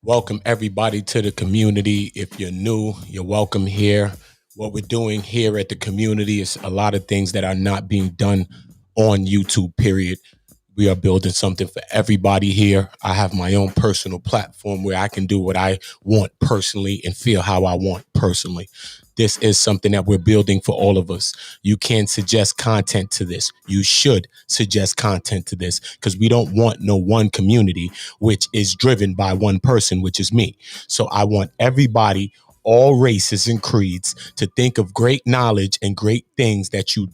Welcome everybody to the community. If you're new, you're welcome here. What we're doing here at the community is a lot of things that are not being done on YouTube, period. We are building something for everybody here. I have my own personal platform where I can do what I want personally and feel how I want personally. This is something that we're building for all of us. You can suggest content to this. You should suggest content to this because we don't want no one community, which is driven by one person, which is me. So I want everybody, all races and creeds, to think of great knowledge and great things that you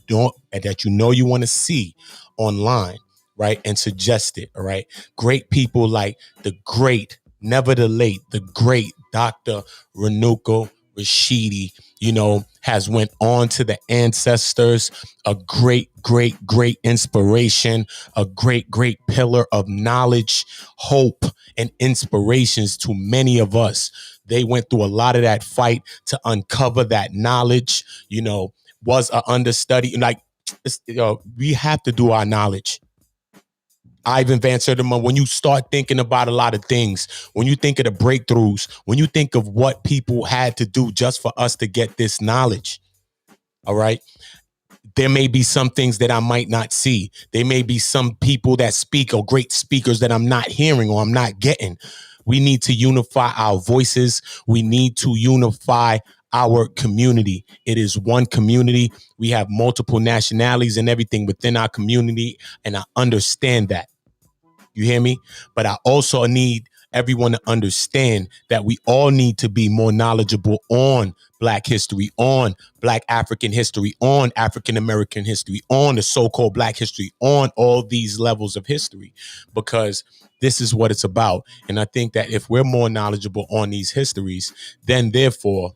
know you want to see online, right? And suggest it, all right? Great people like the great, never the late, the great Dr. RUNOKO Rashidi, has went on to the ancestors, a great inspiration, a great pillar of knowledge, hope, and inspirations to many of us. They went through a lot of that fight to uncover that knowledge, was an understudy. We have to do our knowledge. Ivan Van Sertima, when you start thinking about a lot of things, when you think of the breakthroughs, when you think of what people had to do just for us to get this knowledge, all right, there may be some things that I might not see. There may be some people that speak or great speakers that I'm not hearing or I'm not getting. We need to unify our voices. We need to unify our community. It is one community. We have multiple nationalities and everything within our community, and I understand that. You hear me? But I also need everyone to understand that we all need to be more knowledgeable on Black history, on Black African history, on African American history, on the so-called Black history, on all these levels of history, because this is what it's about. And I think that if we're more knowledgeable on these histories, then therefore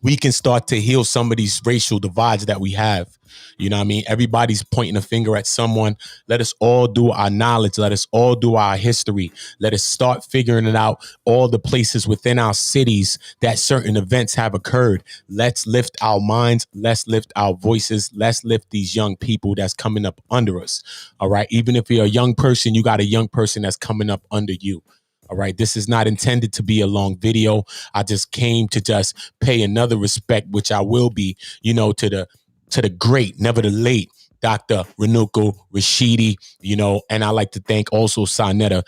we can start to heal some of these racial divides that we have. You know what I mean? Everybody's pointing a finger at someone. Let us all do our knowledge. Let us all do our history. Let us start figuring it out, all the places within our cities that certain events have occurred. Let's lift our minds. Let's lift our voices. Let's lift these young people that's coming up under us. All right. Even if you're a young person, you got a young person that's coming up under you. All right. This is not intended to be a long video. I just came to just pay another respect, which I will be, to the great, never the late, Dr. RUNOKO Rashidi, and I like to thank also Sanetta,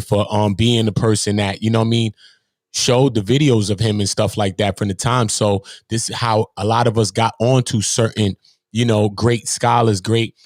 for being the person that, showed the videos of him and stuff like that from the time. So this is how a lot of us got onto certain, great scholars, great,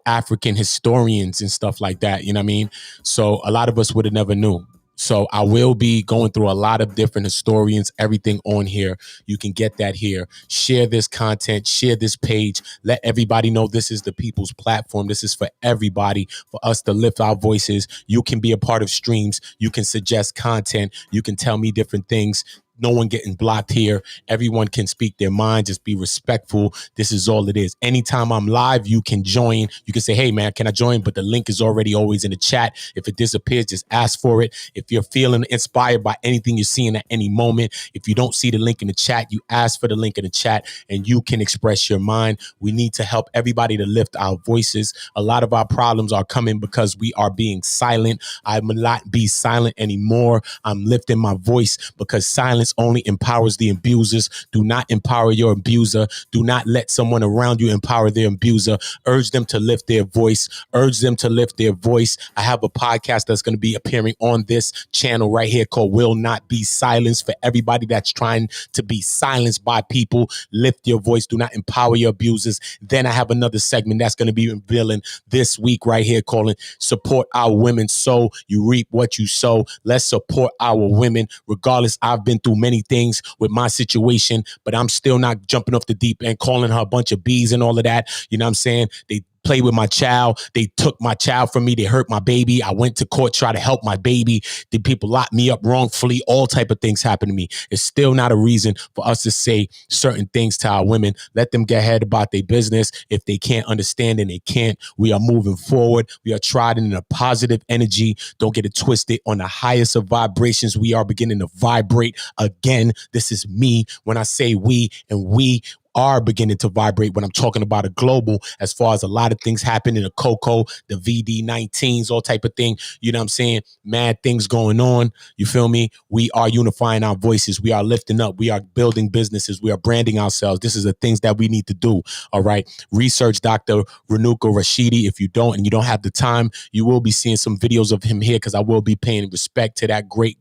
African historians and stuff like that. You know what I mean? So a lot of us would have never knew. So I will be going through a lot of different historians, everything on here. You can get that here. Share this content, share this page. Let everybody know this is the people's platform. This is for everybody, for us to lift our voices. You can be a part of streams. You can suggest content. You can tell me different things. No one getting blocked here. Everyone can speak their mind. Just be respectful. This is all it is. Anytime I'm live, you can join. You can say, hey, man, can I join? But the link is already always in the chat. If it disappears, just ask for it. If you're feeling inspired by anything you're seeing at any moment, if you don't see the link in the chat, you ask for the link in the chat and you can express your mind. We need to help everybody to lift our voices. A lot of our problems are coming because we are being silent. I will not be silent anymore. I'm lifting my voice because silence only empowers the abusers. Do not empower your abuser. Do not let someone around you empower their abuser. Urge them to lift their voice. Urge them to lift their voice. I have a podcast that's going to be appearing on this channel right here called Will Not Be Silenced, for everybody that's trying to be silenced by people. Lift your voice. Do not empower your abusers. Then I have another segment that's going to be revealing this week right here, calling Support Our Women So You Reap What You Sow. Let's support our women. Regardless, I've been through many things with my situation, but I'm still not jumping off the deep end, calling her a bunch of bees and all of that. You know what I'm saying? They played with my child. They took my child from me. They hurt my baby. I went to court, try to help my baby. The people locked me up wrongfully. All type of things happened to me. It's still not a reason for us to say certain things to our women. Let them get ahead about their business. If they can't understand, and they can't, we are moving forward. We are trying in a positive energy. Don't get it twisted. On the highest of vibrations, we are beginning to vibrate again. This is me. When I say we, and we are beginning to vibrate when I'm talking about a global, as far as a lot of things happening, the Coco, the VD19s, all type of thing. You know what I'm saying? Mad things going on. You feel me? We are unifying our voices. We are lifting up. We are building businesses. We are branding ourselves. This is the things that we need to do. All right. Research Dr. RUNOKO Rashidi. If you don't and you don't have the time, you will be seeing some videos of him here because I will be paying respect to that great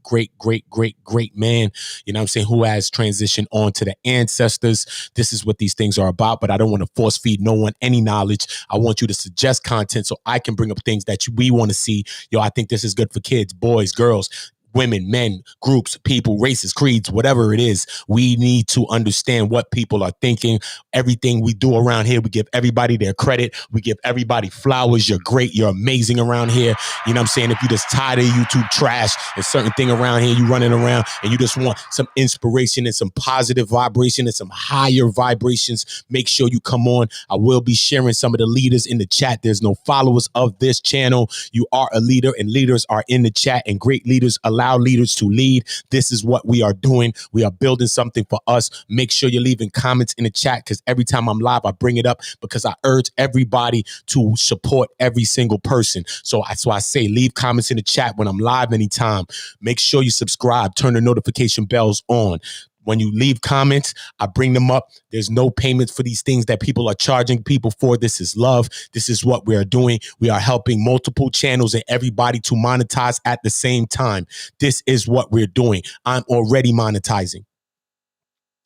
man, you know what I'm saying, who has transitioned on to the ancestors. This is what these things are about, but I don't want to force feed no one any knowledge. I want you to suggest content so I can bring up things that we want to see. Yo, I think this is good for kids, boys, girls, women, men, groups, people, races, creeds, whatever it is. We need to understand what people are thinking. Everything we do around here, we give everybody their credit. We give everybody flowers. You're great. You're amazing around here. You know what I'm saying? If you're just tired of YouTube trash and certain thing around here, you running around and you just want some inspiration and some positive vibration and some higher vibrations, make sure you come on. I will be sharing some of the leaders in the chat. There's no followers of this channel. You are a leader and leaders are in the chat, and great leaders allow leaders to lead. This is what we are doing. We are building something for us. Make sure you're leaving comments in the chat, because every time I'm live, I bring it up because I urge everybody to support every single person. So that's why I say leave comments in the chat when I'm live anytime. Make sure you subscribe, turn the notification bells on. When you leave comments, I bring them up. There's no payments for these things that people are charging people for. This is love. This is what we are doing. We are helping multiple channels and everybody to monetize at the same time. This is what we're doing. I'm already monetizing.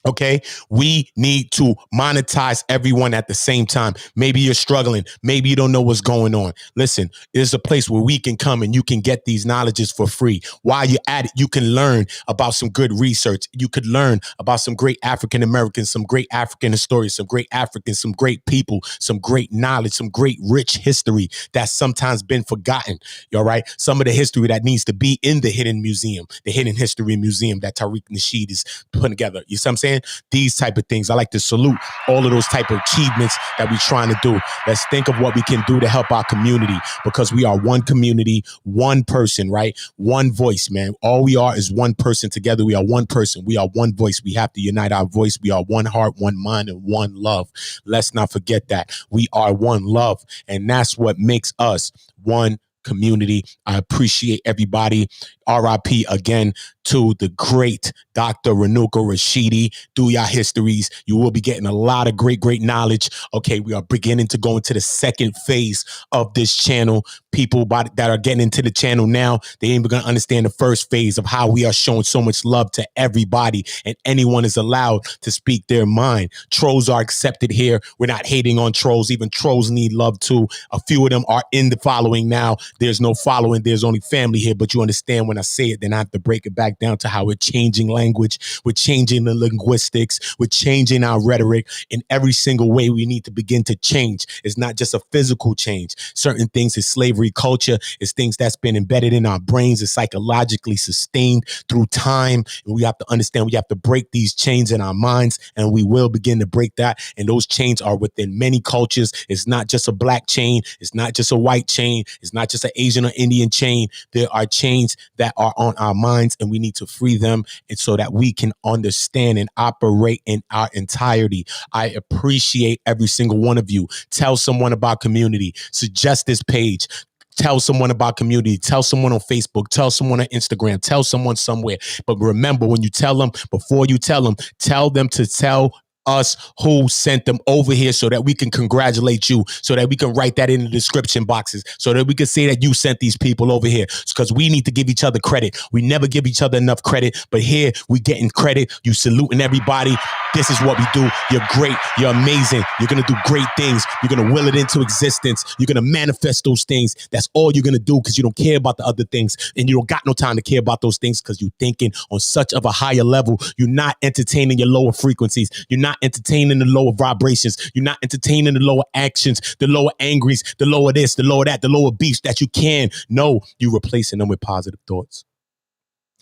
Okay, we need to monetize everyone at the same time. Maybe you're struggling. Maybe you don't know what's going on. Listen, there's a place where we can come and you can get these knowledges for free. While you're at it, you can learn about some good research. You could learn about some great African Americans, some great African historians, some great Africans, some great people, some great knowledge, some great rich history that's sometimes been forgotten. All right, some of the history that needs to be in the Hidden Museum, the Hidden History Museum that Tariq Nasheed is putting together. You see what I'm saying? These type of things. I like to salute all of those type of achievements that we're trying to do. Let's think of what we can do to help our community, because we are one community, one person, right? One voice, man. All we are is one person. Together, we are one person. We are one voice. We have to unite our voice. We are one heart, one mind, and one love. Let's not forget that. We are one love, and that's what makes us one community. I appreciate everybody. RIP again to the great Dr. RUNOKO Rashidi. Do your histories. You will be getting a lot of great knowledge. Okay, we are beginning to go into the second phase of this channel. People that are getting into the channel now, they ain't even gonna understand the first phase of how we are showing so much love to everybody, and anyone is allowed to speak their mind. Trolls are accepted here. We're not hating on trolls. Even trolls need love too. A few of them are in the following now. There's no following. There's only family here, but you understand when I say it, then I have to break it back down to how we're changing language. We're changing the linguistics. We're changing our rhetoric. In every single way, we need to begin to change. It's not just a physical change. Certain things is slavery culture. It's things that's been embedded in our brains. It's psychologically sustained through time. And we have to understand we have to break these chains in our minds, and we will begin to break that. And those chains are within many cultures. It's not just a black chain. It's not just a white chain. It's not just an Asian or Indian chain. There are chains that are on our minds, and we need to free them, and so that we can understand and operate in our entirety. I appreciate every single one of you. Tell someone about community. Suggest this page. Tell someone about community. Tell someone on Facebook. Tell someone on Instagram. Tell someone somewhere. But remember, when you tell them, before you tell them to tell us who sent them over here, so that we can congratulate you, so that we can write that in the description boxes, so that we can say that you sent these people over here, because we need to give each other credit. We never give each other enough credit, but here we getting credit. You saluting everybody. This is what we do. You're great. You're amazing. You're going to do great things. You're going to will it into existence. You're going to manifest those things. That's all you're going to do, because you don't care about the other things, and you don't got no time to care about those things, because you're thinking on such of a higher level. You're not entertaining your lower frequencies. You're not entertaining the lower vibrations. You're not entertaining the lower actions, the lower angries, the lower this, the lower that, the lower beats that you can. No, you're replacing them with positive thoughts.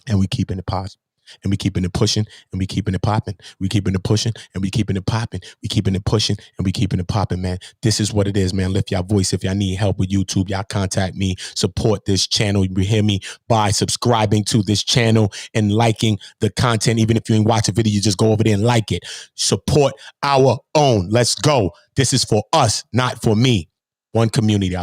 And we keeping it positive. and we keeping it pushing, and we keeping it popping. We keeping it pushing, and we keeping it popping. We keeping it pushing, and we keeping it popping, man. This is what it is, man. Lift your voice. If y'all need help with YouTube, y'all contact me. Support this channel. You hear me? By subscribing to this channel and liking the content. Even if you ain't watch a video, you just go over there and like it. Support our own. Let's go. This is for us, not for me. One community.